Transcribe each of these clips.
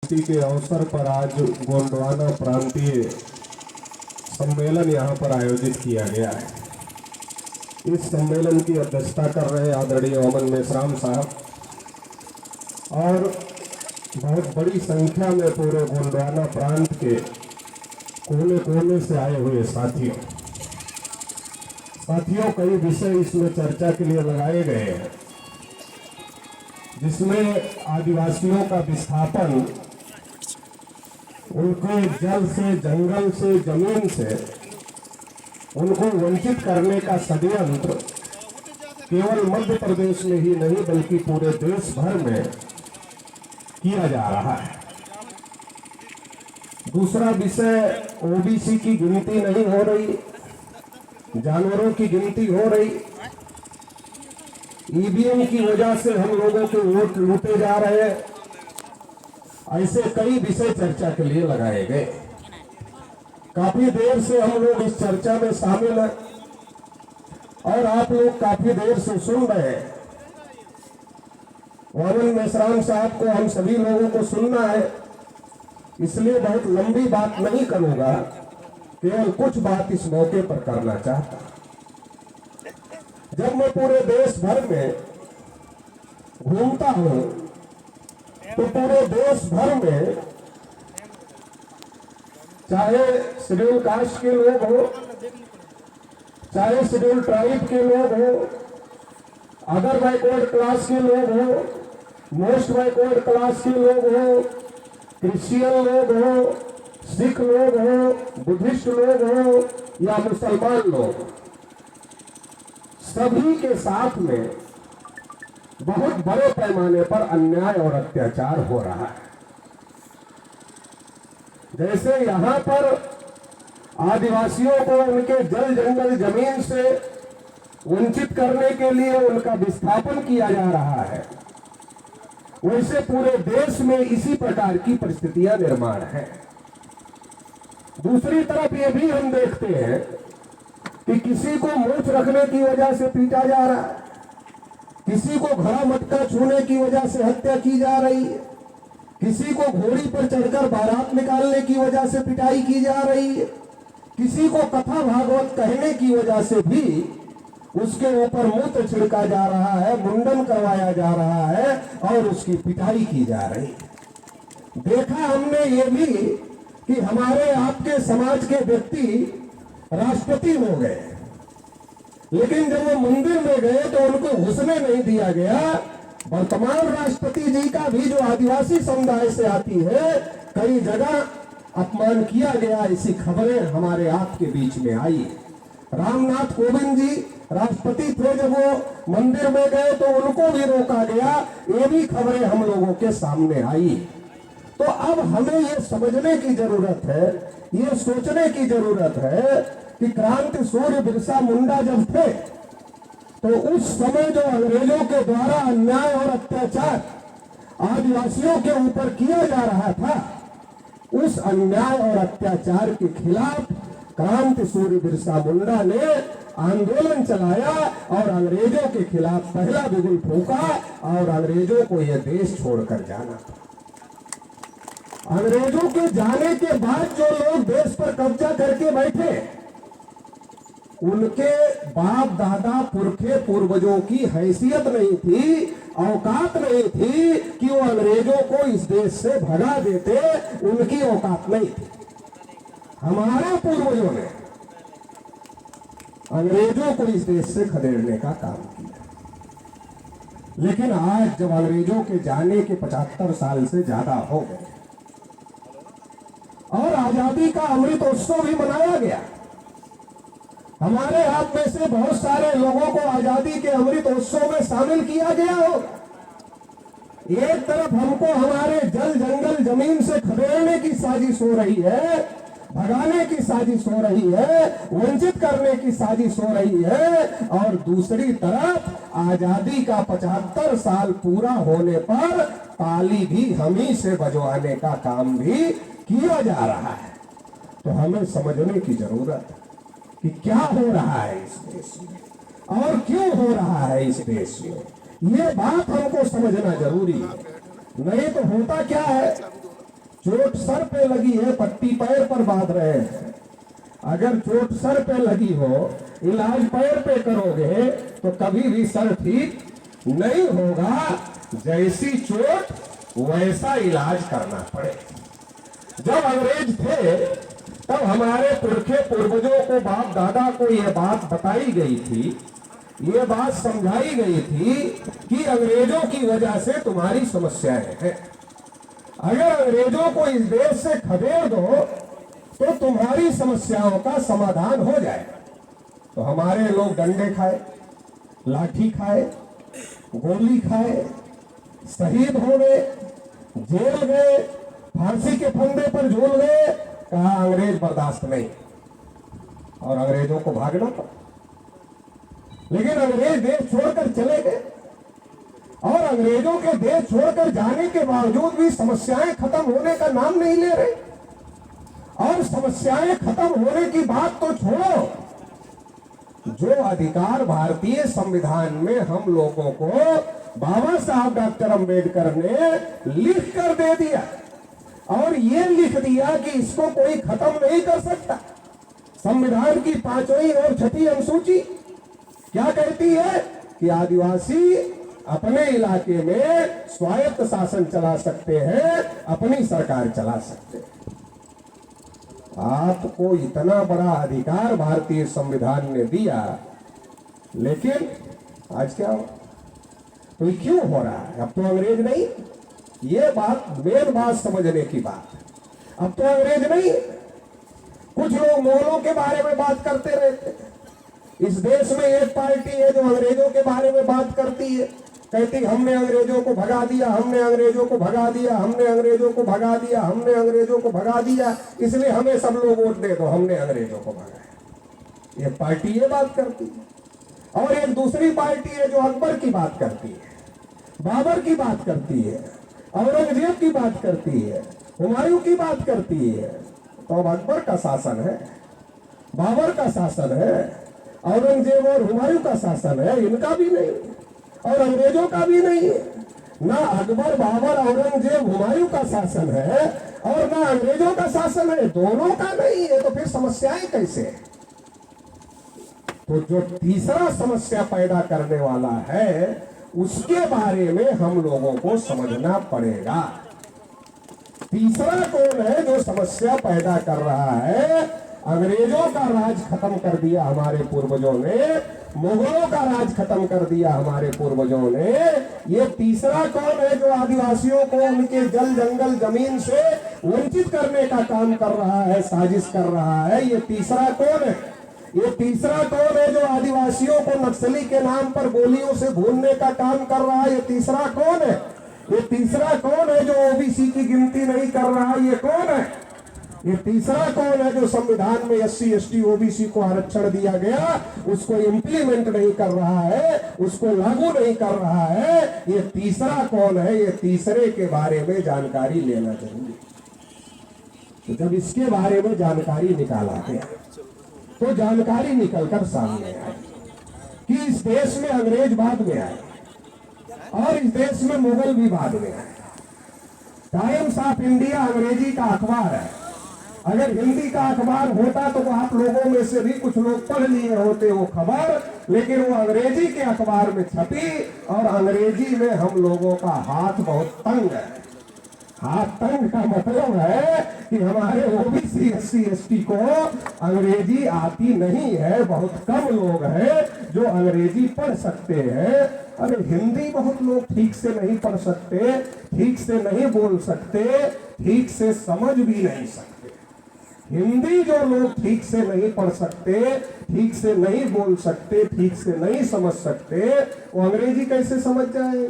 के अवसर पर आज गोंडवाना प्रांतीय सम्मेलन यहाँ पर आयोजित किया गया है। इस सम्मेलन की अध्यक्षता कर रहे आदरणीय अमन मेश्राम साहब और बहुत बड़ी संख्या में पूरे गोंडवाना प्रांत के कोने कोने से आए हुए साथियों कई विषय इसमें चर्चा के लिए लगाए गए हैं, जिसमें आदिवासियों का विस्थापन, उनको जल से, जंगल से, जमीन से उनको वंचित करने का षड्यंत्र केवल मध्य प्रदेश में ही नहीं बल्कि पूरे देश भर में किया जा रहा है। दूसरा विषय, ओबीसी की गिनती नहीं हो रही, जानवरों की गिनती हो रही, ईवीएम की वजह से हम लोगों के वोट लूटे जा रहे हैं। ऐसे कई विषय चर्चा के लिए लगाए गए। काफी देर से हम लोग इस चर्चा में शामिल हैं और आप लोग काफी देर से सुन रहे हैं। अमन मेश्राम साहब को हम सभी लोगों को सुनना है, इसलिए बहुत लंबी बात नहीं करूंगा, केवल कुछ बात इस मौके पर करना चाहता। जब मैं पूरे देश भर में घूमता हूं तो पूरे देश भर में चाहे शेड्यूल कास्ट के लोग हो, चाहे शेड्यूल ट्राइब के लोग हो, अदर बैकवर्ड क्लास के लोग हो, मोस्ट बैकवर्ड क्लास के लोग हो, क्रिश्चियन लोग हो, सिख लोग हो, बुद्धिस्ट लोग हो या मुसलमान लोग, सभी के साथ में बहुत बड़े पैमाने पर अन्याय और अत्याचार हो रहा है। जैसे यहाँ पर आदिवासियों को उनके जल, जंगल, जमीन से वंचित करने के लिए उनका विस्थापन किया जा रहा है, वैसे पूरे देश में इसी प्रकार की परिस्थितियां निर्माण है। दूसरी तरफ ये भी हम देखते हैं कि किसी को मूंछ रखने की वजह से पीटा जा रहा है, किसी को घड़ा मटका छूने की वजह से हत्या की जा रही है, किसी को घोड़ी पर चढ़कर बारात निकालने की वजह से पिटाई की जा रही है, किसी को कथा भागवत कहने की वजह से भी उसके ऊपर मूत्र छिड़का जा रहा है, मुंडन करवाया जा रहा है और उसकी पिटाई की जा रही है। देखा हमने ये भी कि हमारे आपके समाज के व्यक्ति राष्ट्रपति हो गए, लेकिन जब वो मंदिर में गए तो उनको घुसने नहीं दिया गया। वर्तमान राष्ट्रपति जी का भी जो आदिवासी समुदाय से आती है, कई जगह अपमान किया गया, ऐसी खबरें हमारे आपके बीच में आई। रामनाथ कोविंद जी राष्ट्रपति थे, जब वो मंदिर में गए तो उनको भी रोका गया, ये भी खबरें हम लोगों के सामने आई। तो अब हमें ये समझने की जरूरत है, ये सोचने की जरूरत है कि क्रांति सूर्य बिरसा मुंडा जब थे तो उस समय जो अंग्रेजों के द्वारा अन्याय और अत्याचार आदिवासियों के ऊपर किया जा रहा था, उस अन्याय और अत्याचार के खिलाफ क्रांति सूर्य बिरसा मुंडा ने आंदोलन चलाया और अंग्रेजों के खिलाफ पहला बिगुल फूंका और अंग्रेजों को यह देश छोड़कर जाना था। अंग्रेजों के जाने के बाद जो लोग देश पर कब्जा करके बैठे, उनके बाप दादा पुरखे पूर्वजों की हैसियत नहीं थी, औकात नहीं थी कि वो अंग्रेजों को इस देश से भगा देते, उनकी औकात नहीं थी। हमारे पूर्वजों ने अंग्रेजों को इस देश से खदेड़ने का काम किया, लेकिन आज जब अंग्रेजों के जाने के 75 साल से ज्यादा हो गए और आजादी का अमृतोत्सव भी मनाया गया, हमारे आप में से बहुत सारे लोगों को आजादी के अमृतोत्सव में शामिल किया गया होगा। एक तरफ हमको हमारे जल, जंगल, जमीन से खदेड़ने की साजिश हो रही है, भगाने की साजिश हो रही है, वंचित करने की साजिश हो रही है, और दूसरी तरफ आजादी का 75 साल पूरा होने पर ताली भी हम ही से बजवाने का काम भी किया जा रहा है। तो हमें समझने की जरूरत है कि क्या हो रहा है इस देश में और क्यों हो रहा है इस देश में। ये बात हमको समझना जरूरी है। नहीं तो होता क्या है चोट सर पे लगी है, पट्टी पैर पर बांध रहे हैं। अगर चोट सर पे लगी हो, इलाज पैर पे करोगे तो कभी भी सर ठीक नहीं होगा। जैसी चोट वैसा इलाज करना पड़े। जब अंग्रेज थे तब हमारे पुरखे पूर्वजों को, बाप दादा को यह बात बताई गई थी, ये बात समझाई गई थी कि अंग्रेजों की वजह से तुम्हारी समस्याएं हैं। अगर अंग्रेजों को इस देश से खदेड़ दो तो तुम्हारी समस्याओं का समाधान हो जाए। तो हमारे लोग डंडे खाए, लाठी खाए, गोली खाए, शहीद हो गए, जेल गए, फांसी के फंदे पर झूल गए। कहा अंग्रेज बर्दाश्त नहीं, और अंग्रेजों को भागना पड़ा। लेकिन अंग्रेज देश छोड़कर चले गए, और अंग्रेजों के देश छोड़कर जाने के बावजूद भी समस्याएं खत्म होने का नाम नहीं ले रहे। और समस्याएं खत्म होने की बात तो छोड़ो, जो अधिकार भारतीय संविधान में हम लोगों को बाबा साहब डॉक्टर अंबेडकर ने लिख कर दे दिया, और ये लिख दिया कि इसको कोई खत्म नहीं कर सकता। संविधान की 5वीं और 6ठी अनुसूची क्या कहती है कि आदिवासी अपने इलाके में स्वायत्त शासन चला सकते हैं, अपनी सरकार चला सकते हैं। आपको इतना बड़ा अधिकार भारतीय संविधान ने दिया, लेकिन आज क्या हो, तो क्यों हो रहा है? अब तो अंग्रेज नहीं, ये बात मेन बात समझने की बात। अब तो अंग्रेज नहीं, कुछ लोग मुगलों के बारे में बात करते रहते हैं। इस देश में एक पार्टी है जो अंग्रेजों के बारे में बात करती है, कहती हमने अंग्रेजों को भगा दिया, हमने अंग्रेजों को भगा दिया, हमने अंग्रेजों को भगा दिया, हमने अंग्रेजों को भगा दिया, इसलिए हमें सब लोग वोट दे दो, हमने अंग्रेजों को भगाया। ये पार्टी ये बात करती है। और एक दूसरी पार्टी है जो अकबर की बात करती है, बाबर की बात करती है, औरंगजेब की बात करती है, हुमायूं की बात करती है। तो अब अकबर का शासन है, बाबर का शासन है, औरंगजेब और हुमायूं का शासन है, इनका भी नहीं और अंग्रेजों का भी नहीं है। ना अकबर, बाबर, औरंगजेब, हुमायूं का शासन है और ना अंग्रेजों का शासन है, दोनों का नहीं है। तो फिर समस्याएं कैसे? तो जो तीसरा समस्या पैदा करने वाला है उसके बारे में हम लोगों को समझना पड़ेगा। तीसरा कौन है जो समस्या पैदा कर रहा है? अंग्रेजों का राज खत्म कर दिया हमारे पूर्वजों ने, मुगलों का राज खत्म कर दिया हमारे पूर्वजों ने। ये तीसरा कौन है जो आदिवासियों को उनके जल जंगल जमीन से वंचित करने का काम कर रहा है, साजिश कर रहा है? ये तीसरा कौन है? ये तीसरा कौन है जो आदिवासियों को नक्सली के नाम पर गोलियों से भूनने का काम कर रहा है? ये तीसरा कौन है? ये तीसरा कौन है जो ओबीसी की गिनती नहीं कर रहा है? ये कौन है? ये तीसरा कौन है जो संविधान में SC ST OBC को आरक्षण दिया गया उसको इम्प्लीमेंट नहीं कर रहा है, उसको लागू नहीं कर रहा है? ये तीसरा कौन है? ये तीसरे के बारे में जानकारी लेना जरूरी। तो जब इसके बारे में जानकारी निकाला गया तो जानकारी निकलकर सामने आई कि इस देश में अंग्रेज बाद में आए और इस देश में मुगल भी बाद में आए। टाइम्स ऑफ इंडिया अंग्रेजी का अखबार है। अगर हिंदी का अखबार होता तो आप लोगों में से भी कुछ लोग पढ़ लिए होते वो खबर, लेकिन वो अंग्रेजी के अखबार में छपी और अंग्रेजी में हम लोगों का हाथ बहुत तंग है। हाथ तंग का मतलब है कि हमारे ओबीसी SC ST को अंग्रेजी आती नहीं है। बहुत कम लोग हैं जो अंग्रेजी पढ़ सकते हैं। अरे हिंदी बहुत लोग ठीक से नहीं पढ़ सकते, ठीक से नहीं बोल सकते, ठीक से समझ भी नहीं सकते। हिंदी जो लोग ठीक से नहीं पढ़ सकते, ठीक से नहीं बोल सकते, ठीक से नहीं समझ सकते, वो अंग्रेजी कैसे समझ जाए?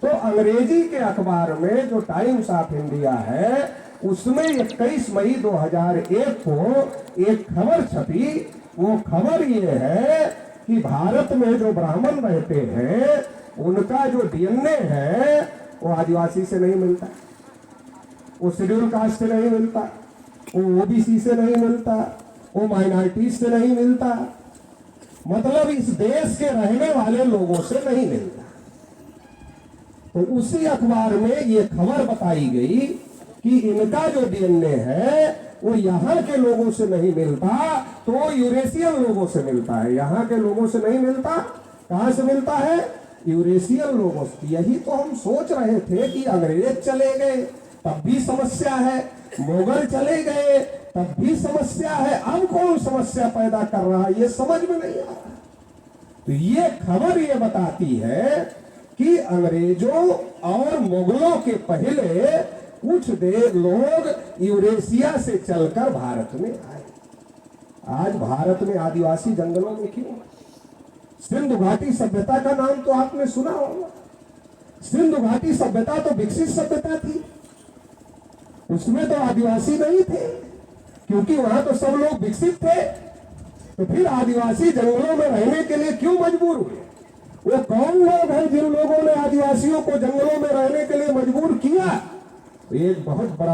तो अंग्रेजी के अखबार में जो टाइम्स ऑफ इंडिया है उसमें 21 मई 2001 को एक खबर छपी। वो खबर ये है कि भारत में जो ब्राह्मण रहते हैं उनका जो DNA है वो आदिवासी से नहीं मिलता, वो शेड्यूल कास्ट से नहीं मिलता, वो ओबीसी से नहीं मिलता, वो माइनॉरिटी से नहीं मिलता, मतलब इस देश के रहने वाले लोगों से नहीं मिलता। तो उसी अखबार में ये खबर बताई गई कि इनका जो डीएनए है वो यहाँ के लोगों से नहीं मिलता, तो यूरेशियन लोगों से मिलता है। यहाँ के लोगों से नहीं मिलता, कहाँ से मिलता है? यूरेशियन लोगों से। यही तो हम सोच रहे थे कि अंग्रेज चले गए तब भी समस्या है, मुगल चले गए तब भी समस्या है, अब कौन समस्या पैदा कर रहा है, ये समझ में नहीं आ रहा। तो ये खबर ये बताती है कि अंग्रेजों और मुगलों के पहले कुछ देर लोग यूरेशिया से चलकर भारत में आए। आज भारत में आदिवासी जंगलों में क्यों? सिंधु घाटी सभ्यता का नाम तो आपने सुना होगा। सिंधु घाटी सभ्यता तो विकसित सभ्यता थी, उसमें तो आदिवासी नहीं थे, क्योंकि वहां तो सब लोग विकसित थे। तो फिर आदिवासी जंगलों में रहने के लिए क्यों मजबूर हुए? वो कौन लोग हैं जिन लोगों ने आदिवासियों को जंगलों में रहने के लिए मजबूर किया? एक बहुत बड़ा